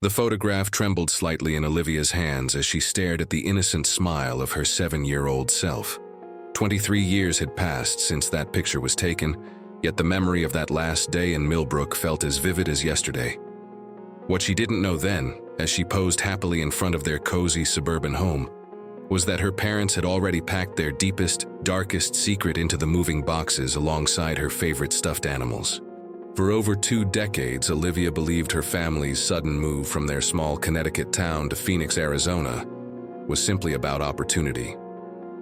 The photograph trembled slightly in Olivia's hands as she stared at the innocent smile of her 7-year-old self. 23 years had passed since that picture was taken, yet the memory of that last day in Millbrook felt as vivid as yesterday. What she didn't know then, as she posed happily in front of their cozy suburban home, was that her parents had already packed their deepest, darkest secret into the moving boxes alongside her favorite stuffed animals. For over 2 decades, Olivia believed her family's sudden move from their small Connecticut town to Phoenix, Arizona, was simply about opportunity.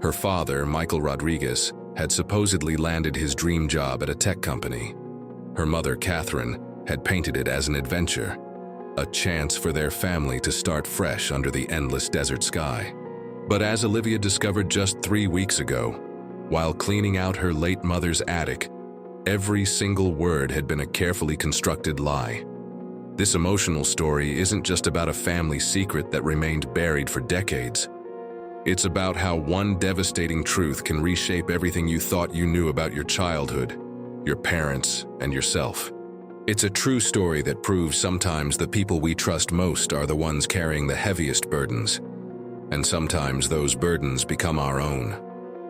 Her father, Michael Rodriguez, had supposedly landed his dream job at a tech company. Her mother, Catherine, had painted it as an adventure, a chance for their family to start fresh under the endless desert sky. But as Olivia discovered just 3 weeks ago, while cleaning out her late mother's attic, every single word had been a carefully constructed lie. This emotional story isn't just about a family secret that remained buried for decades. It's about how one devastating truth can reshape everything you thought you knew about your childhood, your parents, and yourself. It's a true story that proves sometimes the people we trust most are the ones carrying the heaviest burdens, and sometimes those burdens become our own.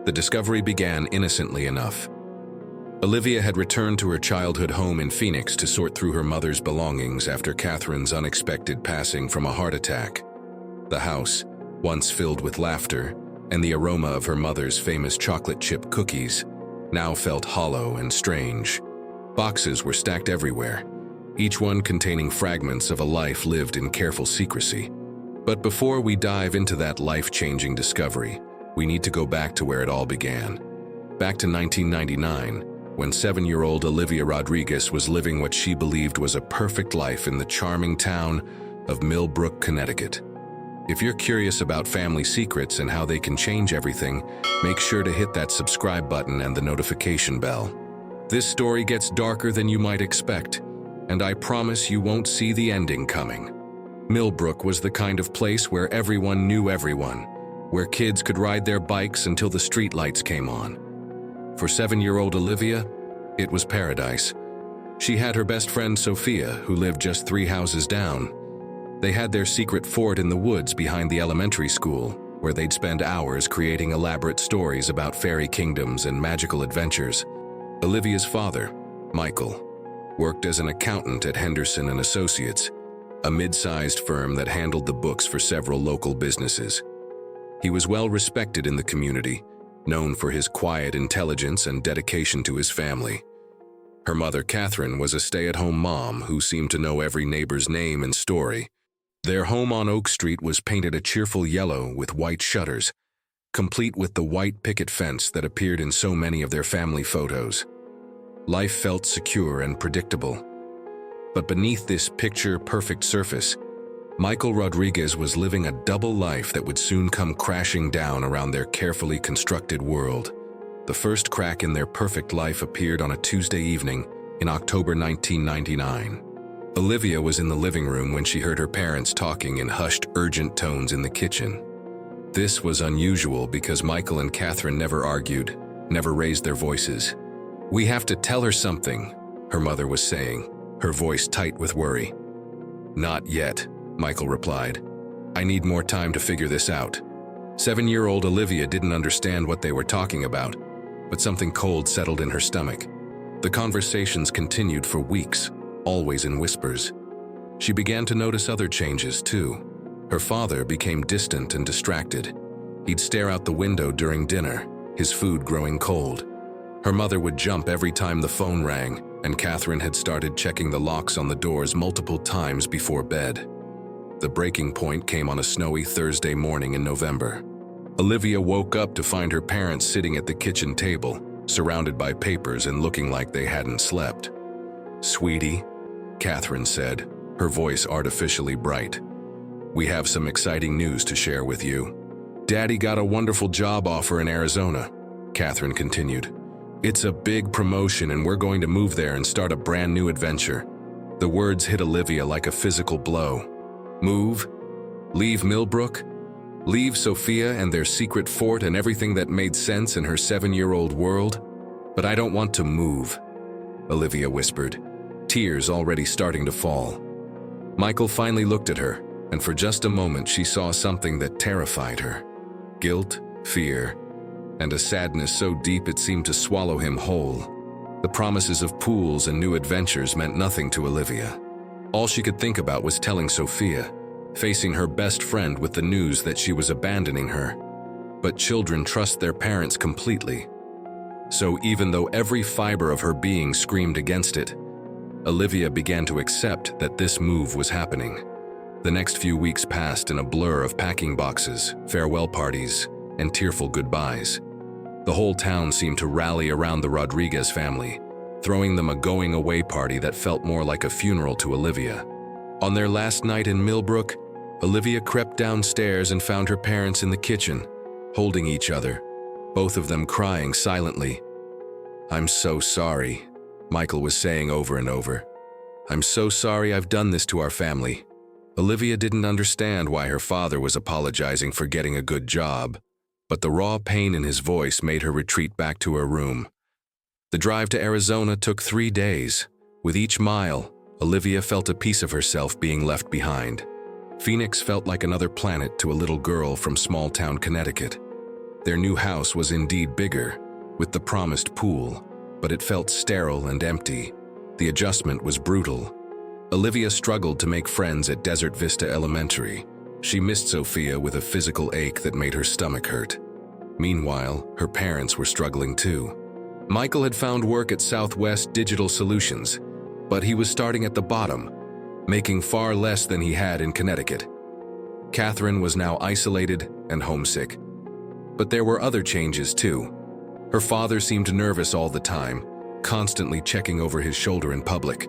The discovery began innocently enough. Olivia had returned to her childhood home in Phoenix to sort through her mother's belongings after Catherine's unexpected passing from a heart attack. The house, once filled with laughter and the aroma of her mother's famous chocolate chip cookies, now felt hollow and strange. Boxes were stacked everywhere, each one containing fragments of a life lived in careful secrecy. But before we dive into that life-changing discovery, we need to go back to where it all began. Back to 1999, when 7-year-old Olivia Rodriguez was living what she believed was a perfect life in the charming town of Millbrook, Connecticut. If you're curious about family secrets and how they can change everything, make sure to hit that subscribe button and the notification bell. This story gets darker than you might expect, and I promise you won't see the ending coming. Millbrook was the kind of place where everyone knew everyone, where kids could ride their bikes until the streetlights came on. For 7-year-old Olivia, it was paradise. She had her best friend Sophia, who lived just 3 houses down. They had their secret fort in the woods behind the elementary school, where they'd spend hours creating elaborate stories about fairy kingdoms and magical adventures. Olivia's father, Michael, worked as an accountant at Henderson and Associates, a mid-sized firm that handled the books for several local businesses. He was well respected in the community, known for his quiet intelligence and dedication to his family. Her mother, Catherine, was a stay-at-home mom who seemed to know every neighbor's name and story. Their home on Oak Street was painted a cheerful yellow with white shutters, complete with the white picket fence that appeared in so many of their family photos. Life felt secure and predictable. But beneath this picture-perfect surface, Michael Rodriguez was living a double life that would soon come crashing down around their carefully constructed world. The first crack in their perfect life appeared on a Tuesday evening in October 1999. Olivia was in the living room when she heard her parents talking in hushed, urgent tones in the kitchen. This was unusual because Michael and Catherine never argued, never raised their voices. "We have to tell her something," her mother was saying, her voice tight with worry. "Not yet," Michael replied. "I need more time to figure this out." 7-year-old Olivia didn't understand what they were talking about, but something cold settled in her stomach. The conversations continued for weeks, always in whispers. She began to notice other changes, too. Her father became distant and distracted. He'd stare out the window during dinner, his food growing cold. Her mother would jump every time the phone rang, and Catherine had started checking the locks on the doors multiple times before bed. The breaking point came on a snowy Thursday morning in November. Olivia woke up to find her parents sitting at the kitchen table, surrounded by papers and looking like they hadn't slept. "Sweetie," Catherine said, her voice artificially bright, "we have some exciting news to share with you." "Daddy got a wonderful job offer in Arizona," Catherine continued. "It's a big promotion and we're going to move there and start a brand new adventure." The words hit Olivia like a physical blow. Move? Leave Millbrook? Leave Sophia and their secret fort and everything that made sense in her 7-year-old world? "But I don't want to move," Olivia whispered, tears already starting to fall. Michael finally looked at her, and for just a moment she saw something that terrified her. Guilt, fear, and a sadness so deep it seemed to swallow him whole. The promises of pools and new adventures meant nothing to Olivia. All she could think about was telling Sophia, facing her best friend with the news that she was abandoning her. But children trust their parents completely. So even though every fiber of her being screamed against it, Olivia began to accept that this move was happening. The next few weeks passed in a blur of packing boxes, farewell parties, and tearful goodbyes. The whole town seemed to rally around the Rodriguez family, throwing them a going-away party that felt more like a funeral to Olivia. On their last night in Millbrook, Olivia crept downstairs and found her parents in the kitchen, holding each other, both of them crying silently. "I'm so sorry," Michael was saying over and over. "I'm so sorry I've done this to our family." Olivia didn't understand why her father was apologizing for getting a good job, but the raw pain in his voice made her retreat back to her room. The drive to Arizona took 3 days. With each mile, Olivia felt a piece of herself being left behind. Phoenix felt like another planet to a little girl from small-town Connecticut. Their new house was indeed bigger, with the promised pool, but it felt sterile and empty. The adjustment was brutal. Olivia struggled to make friends at Desert Vista Elementary. She missed Sophia with a physical ache that made her stomach hurt. Meanwhile, her parents were struggling too. Michael had found work at Southwest Digital Solutions, but he was starting at the bottom, making far less than he had in Connecticut. Catherine was now isolated and homesick. But there were other changes too. Her father seemed nervous all the time, constantly checking over his shoulder in public.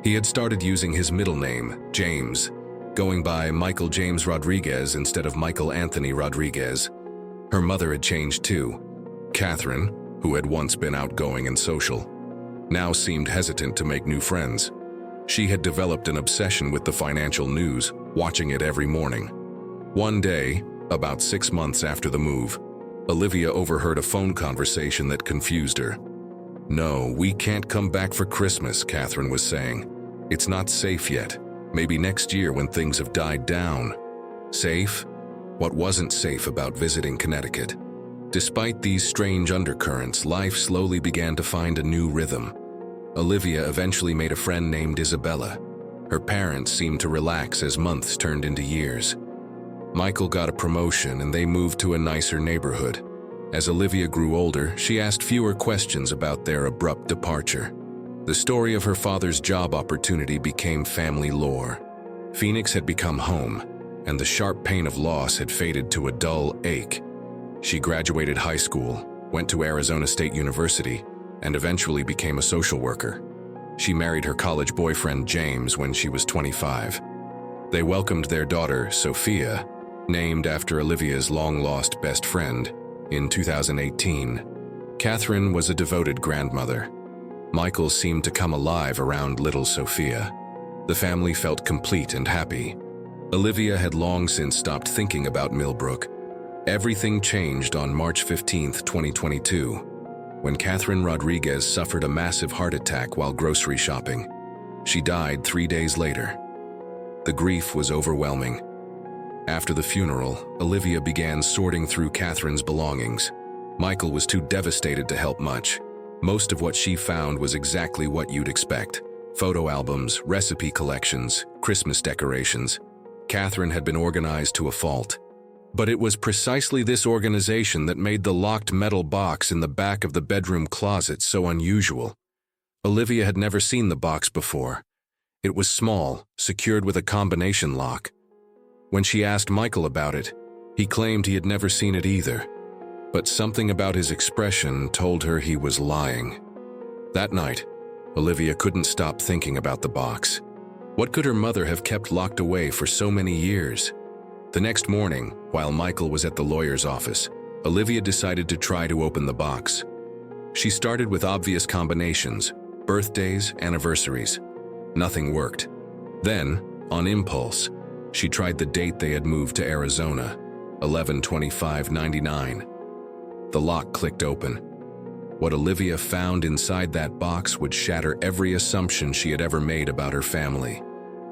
He had started using his middle name, James, going by Michael James Rodriguez instead of Michael Anthony Rodriguez. Her mother had changed too. Catherine, who had once been outgoing and social, now seemed hesitant to make new friends. She had developed an obsession with the financial news, watching it every morning. One day, about 6 months after the move, Olivia overheard a phone conversation that confused her. "No, we can't come back for Christmas," Catherine was saying. "It's not safe yet. Maybe next year when things have died down." Safe? What wasn't safe about visiting Connecticut? Despite these strange undercurrents, life slowly began to find a new rhythm. Olivia eventually made a friend named Isabella. Her parents seemed to relax as months turned into years. Michael got a promotion and they moved to a nicer neighborhood. As Olivia grew older, she asked fewer questions about their abrupt departure. The story of her father's job opportunity became family lore. Phoenix had become home, and the sharp pain of loss had faded to a dull ache. She graduated high school, went to Arizona State University, and eventually became a social worker. She married her college boyfriend James when she was 25. They welcomed their daughter, Sophia, named after Olivia's long-lost best friend, in 2018. Catherine was a devoted grandmother. Michael seemed to come alive around little Sophia. The family felt complete and happy. Olivia had long since stopped thinking about Millbrook. Everything changed on March 15, 2022, when Catherine Rodriguez suffered a massive heart attack while grocery shopping. She died 3 days later. The grief was overwhelming. After the funeral, Olivia began sorting through Catherine's belongings. Michael was too devastated to help much. Most of what she found was exactly what you'd expect: photo albums, recipe collections, Christmas decorations. Catherine had been organized to a fault. But it was precisely this organization that made the locked metal box in the back of the bedroom closet so unusual. Olivia had never seen the box before. It was small, secured with a combination lock. When she asked Michael about it, he claimed he had never seen it either. But something about his expression told her he was lying. That night, Olivia couldn't stop thinking about the box. What could her mother have kept locked away for so many years? The next morning, while Michael was at the lawyer's office, Olivia decided to try to open the box. She started with obvious combinations: birthdays, anniversaries. Nothing worked. Then, on impulse, she tried the date they had moved to Arizona, 11/25/99. The lock clicked open. What Olivia found inside that box would shatter every assumption she had ever made about her family.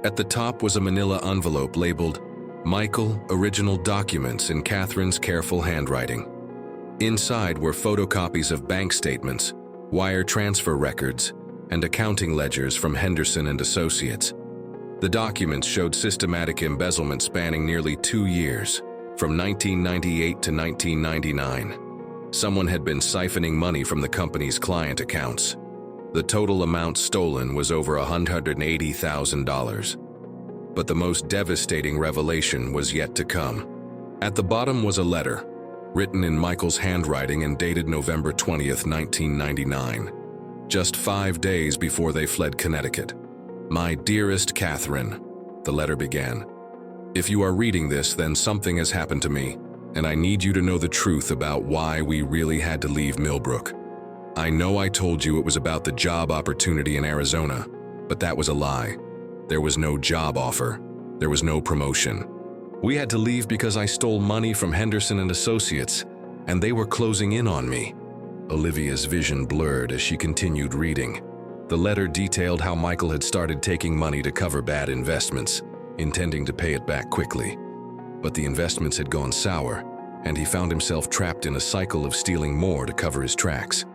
At the top was a manila envelope labeled, "Michael, Original Documents," in Catherine's careful handwriting. Inside were photocopies of bank statements, wire transfer records, and accounting ledgers from Henderson and Associates. The documents showed systematic embezzlement spanning nearly 2 years, from 1998 to 1999. Someone had been siphoning money from the company's client accounts. The total amount stolen was over $180,000. But the most devastating revelation was yet to come. At the bottom was a letter, written in Michael's handwriting and dated November 20th, 1999, just 5 days before they fled Connecticut. "My dearest Catherine," the letter began. "If you are reading this, then something has happened to me, and I need you to know the truth about why we really had to leave Millbrook. I know I told you it was about the job opportunity in Arizona, but that was a lie. There was no job offer. There was no promotion. We had to leave because I stole money from Henderson and Associates, and they were closing in on me." Olivia's vision blurred as she continued reading. The letter detailed how Michael had started taking money to cover bad investments, intending to pay it back quickly. But the investments had gone sour, and he found himself trapped in a cycle of stealing more to cover his tracks.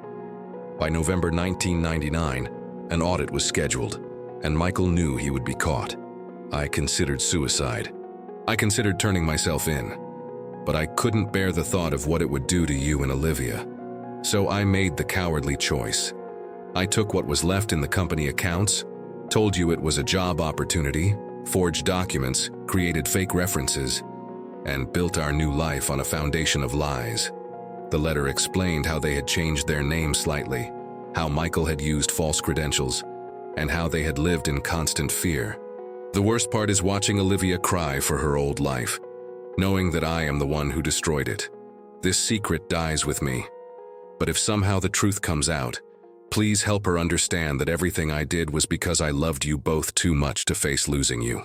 By November 1999, an audit was scheduled, and Michael knew he would be caught. I considered suicide. I considered turning myself in, but I couldn't bear the thought of what it would do to you and Olivia. So I made the cowardly choice. I took what was left in the company accounts, told you it was a job opportunity, forged documents, created fake references, and built our new life on a foundation of lies. The letter explained how they had changed their name slightly, how Michael had used false credentials, and how they had lived in constant fear. The worst part is watching Olivia cry for her old life, knowing that I am the one who destroyed it. This secret dies with me. But if somehow the truth comes out, please help her understand that everything I did was because I loved you both too much to face losing you.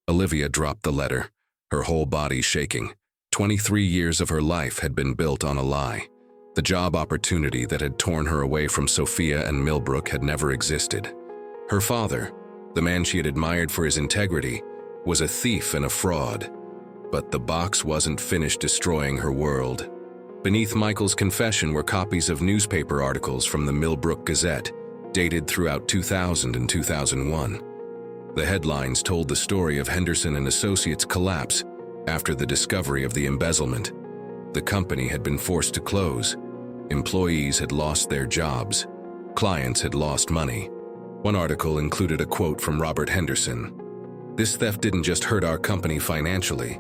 Olivia dropped the letter, her whole body shaking. 23 years of her life had been built on a lie. The job opportunity that had torn her away from Sophia and Millbrook had never existed. Her father, the man she had admired for his integrity, was a thief and a fraud. But the box wasn't finished destroying her world. Beneath Michael's confession were copies of newspaper articles from the Millbrook Gazette, dated throughout 2000 and 2001. The headlines told the story of Henderson and Associates' collapse after the discovery of the embezzlement. The company had been forced to close. Employees had lost their jobs. Clients had lost money. One article included a quote from Robert Henderson. "This theft didn't just hurt our company financially.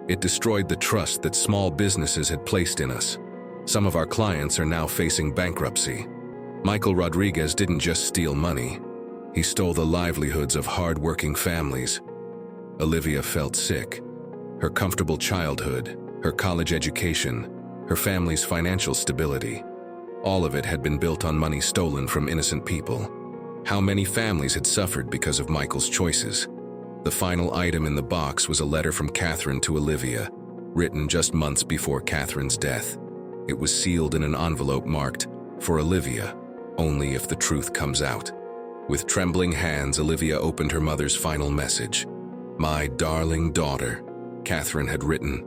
It destroyed the trust that small businesses had placed in us. Some of our clients are now facing bankruptcy. Michael Rodriguez didn't just steal money. He stole the livelihoods of hard-working families." Olivia felt sick. Her comfortable childhood, her college education, her family's financial stability, all of it had been built on money stolen from innocent people. How many families had suffered because of Michael's choices? The final item in the box was a letter from Catherine to Olivia, written just months before Catherine's death. It was sealed in an envelope marked, "For Olivia, only if the truth comes out." With trembling hands, Olivia opened her mother's final message. "My darling daughter," Catherine had written,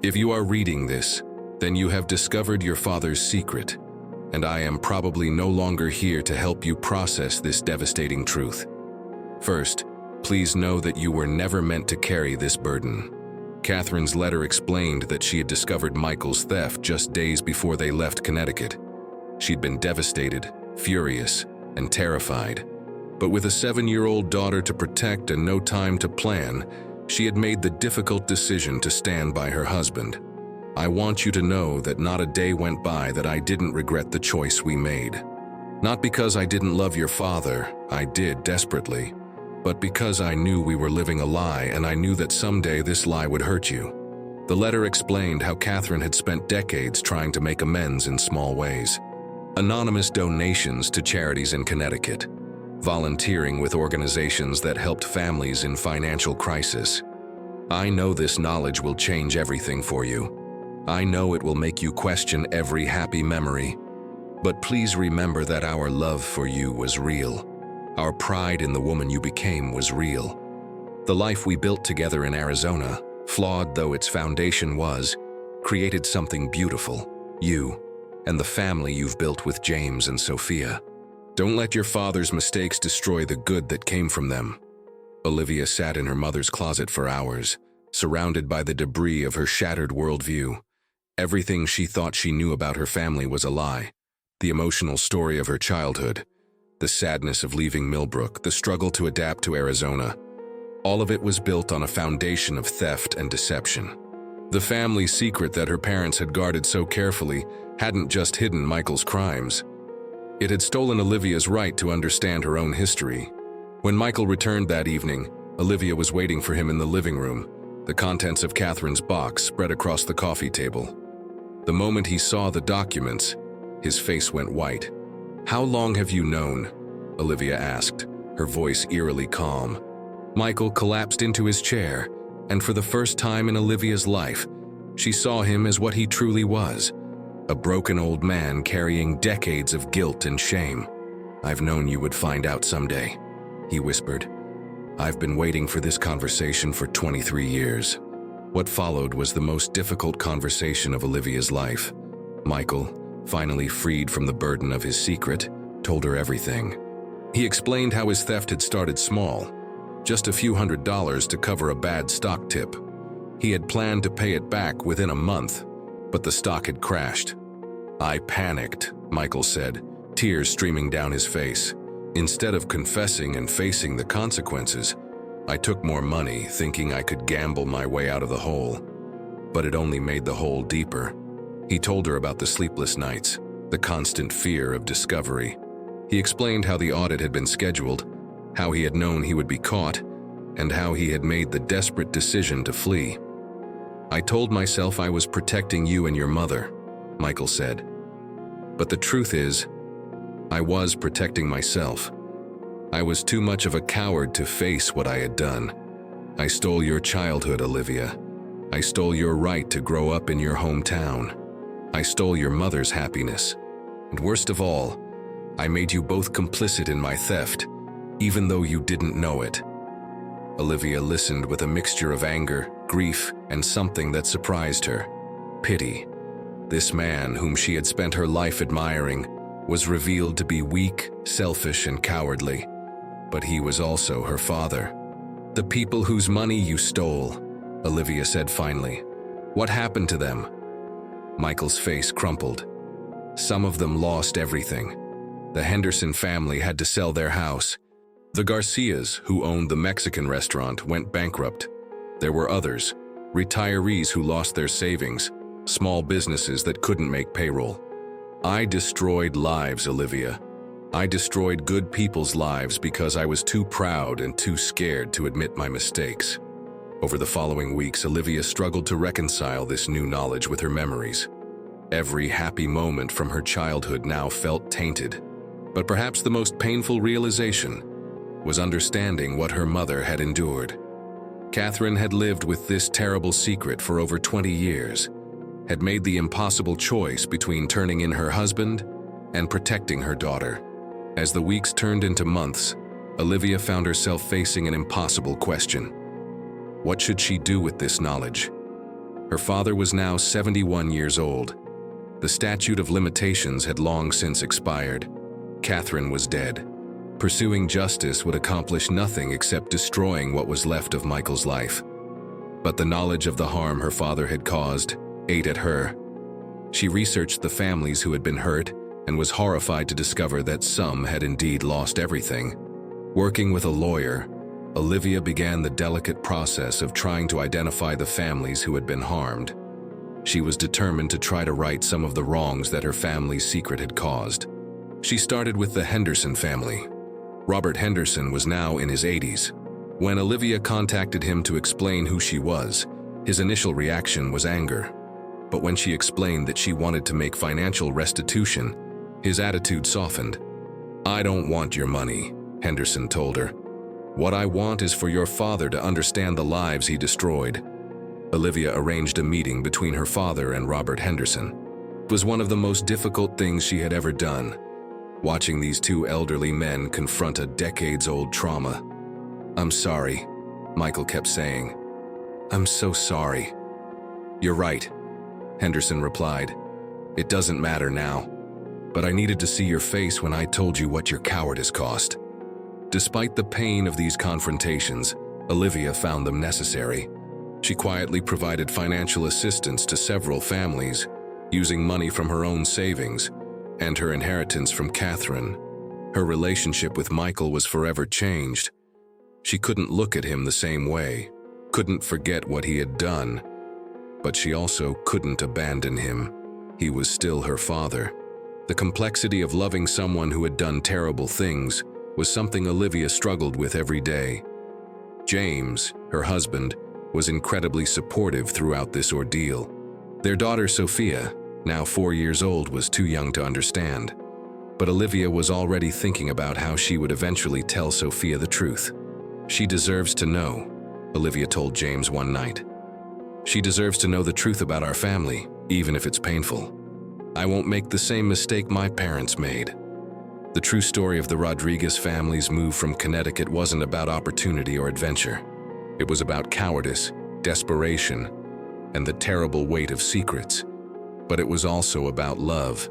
"if you are reading this, then you have discovered your father's secret, and I am probably no longer here to help you process this devastating truth. First, please know that you were never meant to carry this burden." Catherine's letter explained that she had discovered Michael's theft just days before they left Connecticut. She'd been devastated, furious, and terrified. But with a 7-year-old daughter to protect and no time to plan, she had made the difficult decision to stand by her husband. "I want you to know that not a day went by that I didn't regret the choice we made. Not because I didn't love your father, I did desperately, but because I knew we were living a lie and I knew that someday this lie would hurt you." The letter explained how Catherine had spent decades trying to make amends in small ways. Anonymous donations to charities in Connecticut, volunteering with organizations that helped families in financial crisis. I know this knowledge will change everything for you. I know it will make you question every happy memory. But please remember that our love for you was real. Our pride in the woman you became was real. The life we built together in Arizona, flawed though its foundation was, created something beautiful. You and the family you've built with James and Sophia. Don't let your father's mistakes destroy the good that came from them. Olivia sat in her mother's closet for hours, surrounded by the debris of her shattered worldview. Everything she thought she knew about her family was a lie. The emotional story of her childhood, the sadness of leaving Millbrook, the struggle to adapt to Arizona, all of it was built on a foundation of theft and deception. The family secret that her parents had guarded so carefully hadn't just hidden Michael's crimes. It had stolen Olivia's right to understand her own history. When Michael returned that evening, Olivia was waiting for him in the living room, the contents of Catherine's box spread across the coffee table. The moment he saw the documents, his face went white. "How long have you known?" Olivia asked, her voice eerily calm. Michael collapsed into his chair, and for the first time in Olivia's life, she saw him as what he truly was, a broken old man carrying decades of guilt and shame. "I've known you would find out someday," he whispered. "I've been waiting for this conversation for 23 years. What followed was the most difficult conversation of Olivia's life. Michael, finally freed from the burden of his secret, told her everything. He explained how his theft had started small, just a few $100s to cover a bad stock tip. He had planned to pay it back within a month, but the stock had crashed. "I panicked," Michael said, tears streaming down his face. "Instead of confessing and facing the consequences, I took more money, thinking I could gamble my way out of the hole. But it only made the hole deeper." He told her about the sleepless nights, the constant fear of discovery. He explained how the audit had been scheduled, how he had known he would be caught, and how he had made the desperate decision to flee. "I told myself I was protecting you and your mother," Michael said. "But the truth is, I was protecting myself. I was too much of a coward to face what I had done. I stole your childhood, Olivia. I stole your right to grow up in your hometown. I stole your mother's happiness. And worst of all, I made you both complicit in my theft, even though you didn't know it." Olivia listened with a mixture of anger, grief, and something that surprised her: pity. This man, whom she had spent her life admiring, was revealed to be weak, selfish, and cowardly. But he was also her father. "The people whose money you stole," Olivia said finally. "What happened to them?" Michael's face crumpled. "Some of them lost everything. The Henderson family had to sell their house. The Garcias, who owned the Mexican restaurant, went bankrupt. There were others, retirees who lost their savings, small businesses that couldn't make payroll. I destroyed lives, Olivia. I destroyed good people's lives because I was too proud and too scared to admit my mistakes." Over the following weeks, Olivia struggled to reconcile this new knowledge with her memories. Every happy moment from her childhood now felt tainted. But perhaps the most painful realization was understanding what her mother had endured. Catherine had lived with this terrible secret for over 20 years, had made the impossible choice between turning in her husband and protecting her daughter. As the weeks turned into months, Olivia found herself facing an impossible question. What should she do with this knowledge? Her father was now 71 years old. The statute of limitations had long since expired. Catherine was dead. Pursuing justice would accomplish nothing except destroying what was left of Michael's life. But the knowledge of the harm her father had caused ate at her. She researched the families who had been hurt and was horrified to discover that some had indeed lost everything. Working with a lawyer, Olivia began the delicate process of trying to identify the families who had been harmed. She was determined to try to right some of the wrongs that her family's secret had caused. She started with the Henderson family. Robert Henderson was now in his 80s. When Olivia contacted him to explain who she was, his initial reaction was anger. But when she explained that she wanted to make financial restitution, his attitude softened. "I don't want your money," Henderson told her. "What I want is for your father to understand the lives he destroyed." Olivia arranged a meeting between her father and Robert Henderson. It was one of the most difficult things she had ever done, watching these two elderly men confront a decades-old trauma. "I'm sorry," Michael kept saying. "I'm so sorry." "You're right," Henderson replied. "It doesn't matter now, but I needed to see your face when I told you what your cowardice cost." Despite the pain of these confrontations, Olivia found them necessary. She quietly provided financial assistance to several families, using money from her own savings and her inheritance from Catherine. Her relationship with Michael was forever changed. She couldn't look at him the same way, couldn't forget what he had done, but she also couldn't abandon him. He was still her father. The complexity of loving someone who had done terrible things was something Olivia struggled with every day. James, her husband, was incredibly supportive throughout this ordeal. Their daughter Sophia, now 4 years old, was too young to understand. But Olivia was already thinking about how she would eventually tell Sophia the truth. "She deserves to know," Olivia told James one night. "She deserves to know the truth about our family, even if it's painful. I won't make the same mistake my parents made." The true story of the Rodriguez family's move from Connecticut wasn't about opportunity or adventure. It was about cowardice, desperation, and the terrible weight of secrets. But it was also about love.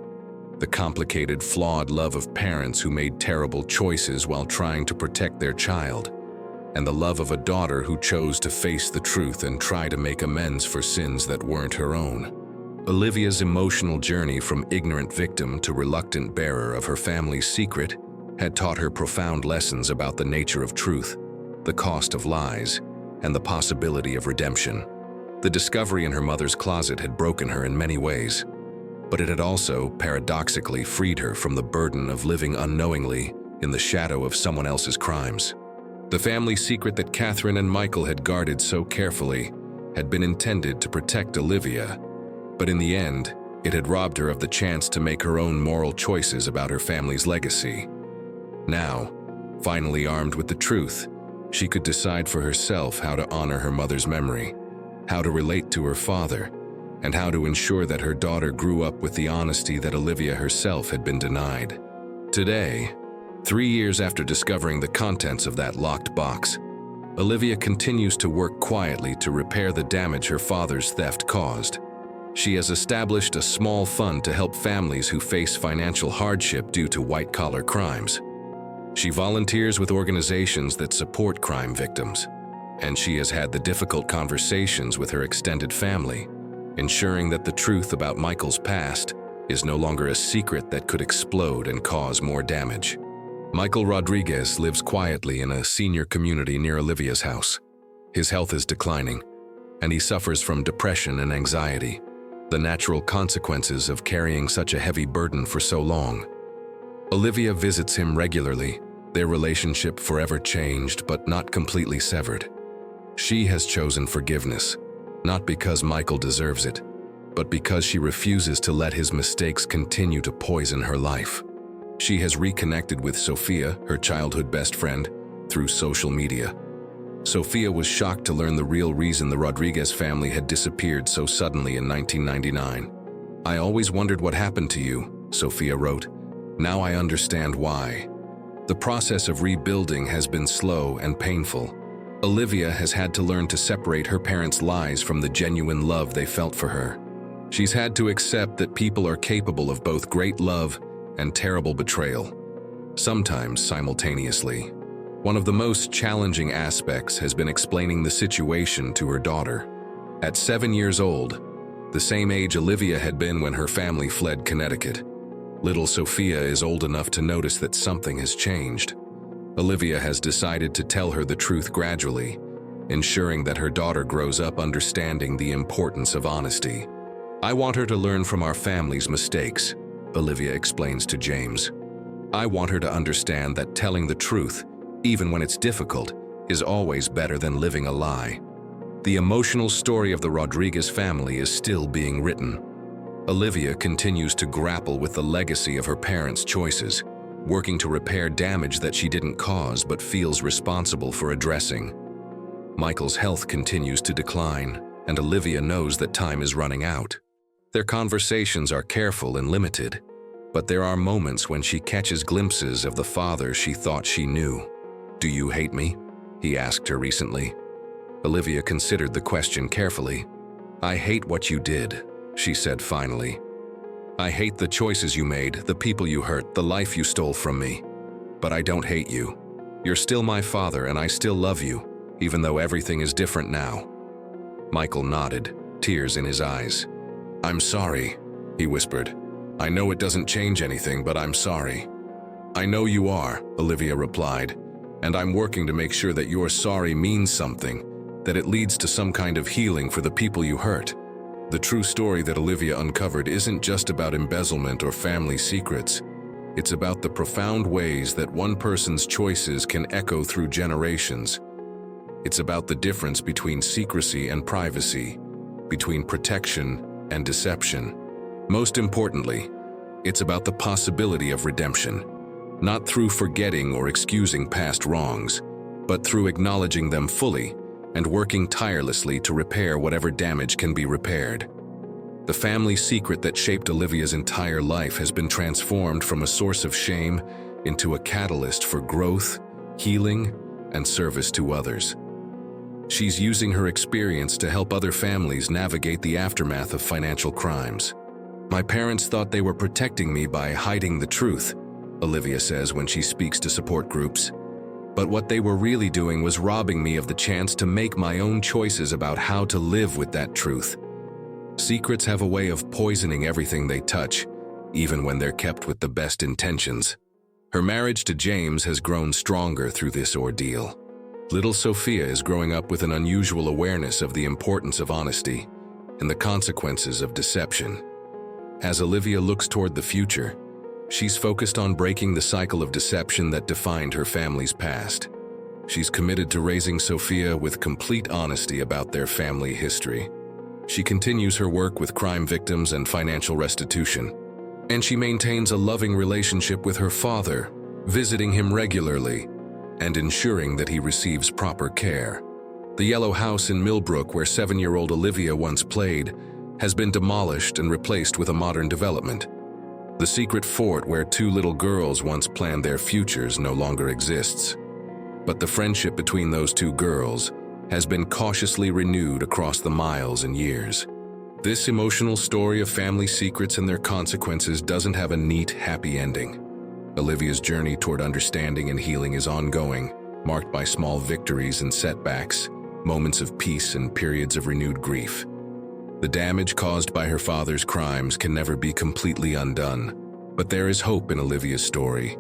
The complicated, flawed love of parents who made terrible choices while trying to protect their child, and the love of a daughter who chose to face the truth and try to make amends for sins that weren't her own. Olivia's emotional journey from ignorant victim to reluctant bearer of her family's secret had taught her profound lessons about the nature of truth, the cost of lies, and the possibility of redemption. The discovery in her mother's closet had broken her in many ways, but it had also, paradoxically, freed her from the burden of living unknowingly in the shadow of someone else's crimes. The family secret that Catherine and Michael had guarded so carefully had been intended to protect Olivia, but in the end, it had robbed her of the chance to make her own moral choices about her family's legacy. Now, finally armed with the truth, she could decide for herself how to honor her mother's memory, how to relate to her father, and how to ensure that her daughter grew up with the honesty that Olivia herself had been denied. Today, 3 years after discovering the contents of that locked box, Olivia continues to work quietly to repair the damage her father's theft caused. She has established a small fund to help families who face financial hardship due to white-collar crimes. She volunteers with organizations that support crime victims, and she has had the difficult conversations with her extended family, ensuring that the truth about Michael's past is no longer a secret that could explode and cause more damage. Michael Rodriguez lives quietly in a senior community near Olivia's house. His health is declining, and he suffers from depression and anxiety, the natural consequences of carrying such a heavy burden for so long. Olivia visits him regularly, their relationship forever changed but not completely severed. She has chosen forgiveness, not because Michael deserves it, but because she refuses to let his mistakes continue to poison her life. She has reconnected with Sophia, her childhood best friend, through social media. Sophia was shocked to learn the real reason the Rodriguez family had disappeared so suddenly in 1999. "I always wondered what happened to you," Sophia wrote. "Now I understand why." The process of rebuilding has been slow and painful. Olivia has had to learn to separate her parents' lies from the genuine love they felt for her. She's had to accept that people are capable of both great love and terrible betrayal, sometimes simultaneously. One of the most challenging aspects has been explaining the situation to her daughter. At 7 years old, the same age Olivia had been when her family fled Connecticut, little Sophia is old enough to notice that something has changed. Olivia has decided to tell her the truth gradually, ensuring that her daughter grows up understanding the importance of honesty. "I want her to learn from our family's mistakes," Olivia explains to James. "I want her to understand that telling the truth, even when it's difficult, is always better than living a lie." The emotional story of the Rodriguez family is still being written. Olivia continues to grapple with the legacy of her parents' choices, working to repair damage that she didn't cause but feels responsible for addressing. Michael's health continues to decline, and Olivia knows that time is running out. Their conversations are careful and limited, but there are moments when she catches glimpses of the father she thought she knew. "Do you hate me?" he asked her recently. Olivia considered the question carefully. "I hate what you did," she said finally. "I hate the choices you made, the people you hurt, the life you stole from me. But I don't hate you. You're still my father and I still love you, even though everything is different now." Michael nodded, tears in his eyes. "I'm sorry," he whispered. "I know it doesn't change anything, but I'm sorry." "I know you are," Olivia replied, "and I'm working to make sure that your sorry means something, that it leads to some kind of healing for the people you hurt." The true story that Olivia uncovered isn't just about embezzlement or family secrets. It's about the profound ways that one person's choices can echo through generations. It's about the difference between secrecy and privacy, between protection and deception. Most importantly, it's about the possibility of redemption, not through forgetting or excusing past wrongs, but through acknowledging them fully and working tirelessly to repair whatever damage can be repaired. The family secret that shaped Olivia's entire life has been transformed from a source of shame into a catalyst for growth, healing, and service to others. She's using her experience to help other families navigate the aftermath of financial crimes. "My parents thought they were protecting me by hiding the truth," Olivia says when she speaks to support groups. "But what they were really doing was robbing me of the chance to make my own choices about how to live with that truth." Secrets have a way of poisoning everything they touch, even when they're kept with the best intentions. Her marriage to James has grown stronger through this ordeal. Little Sophia is growing up with an unusual awareness of the importance of honesty and the consequences of deception. As Olivia looks toward the future, she's focused on breaking the cycle of deception that defined her family's past. She's committed to raising Sophia with complete honesty about their family history. She continues her work with crime victims and financial restitution, and she maintains a loving relationship with her father, visiting him regularly and ensuring that he receives proper care. The yellow house in Millbrook, where 7-year-old Olivia once played, has been demolished and replaced with a modern development. The secret fort where 2 little girls once planned their futures no longer exists. But the friendship between those 2 girls has been cautiously renewed across the miles and years. This emotional story of family secrets and their consequences doesn't have a neat, happy ending. Olivia's journey toward understanding and healing is ongoing, marked by small victories and setbacks, moments of peace and periods of renewed grief. The damage caused by her father's crimes can never be completely undone, but there is hope in Olivia's story.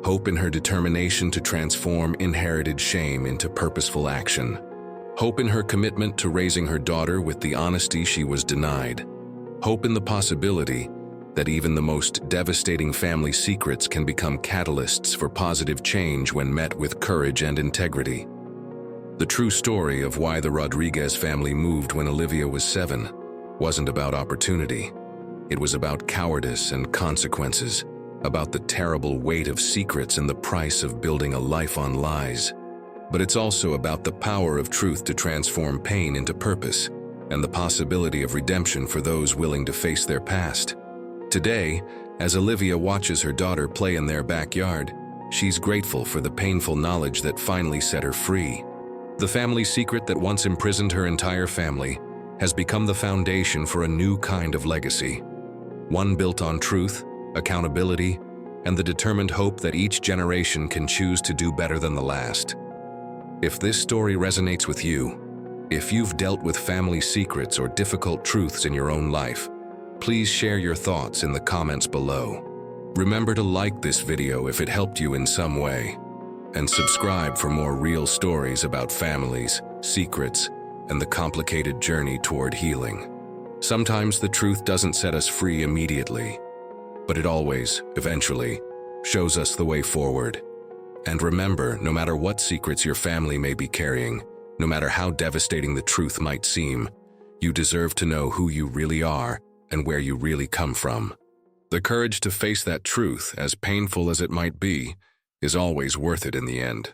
Hope in her determination to transform inherited shame into purposeful action. Hope in her commitment to raising her daughter with the honesty she was denied. Hope in the possibility that even the most devastating family secrets can become catalysts for positive change when met with courage and integrity. The true story of why the Rodriguez family moved when Olivia was 7 wasn't about opportunity. It was about cowardice and consequences, about the terrible weight of secrets and the price of building a life on lies. But it's also about the power of truth to transform pain into purpose and the possibility of redemption for those willing to face their past. Today, as Olivia watches her daughter play in their backyard, she's grateful for the painful knowledge that finally set her free. The family secret that once imprisoned her entire family has become the foundation for a new kind of legacy. One built on truth, accountability, and the determined hope that each generation can choose to do better than the last. If this story resonates with you, if you've dealt with family secrets or difficult truths in your own life, please share your thoughts in the comments below. Remember to like this video if it helped you in some way, and subscribe for more real stories about families, secrets, and the complicated journey toward healing. Sometimes the truth doesn't set us free immediately, but it always, eventually, shows us the way forward. And remember, no matter what secrets your family may be carrying, no matter how devastating the truth might seem, you deserve to know who you really are and where you really come from. The courage to face that truth, as painful as it might be, is always worth it in the end.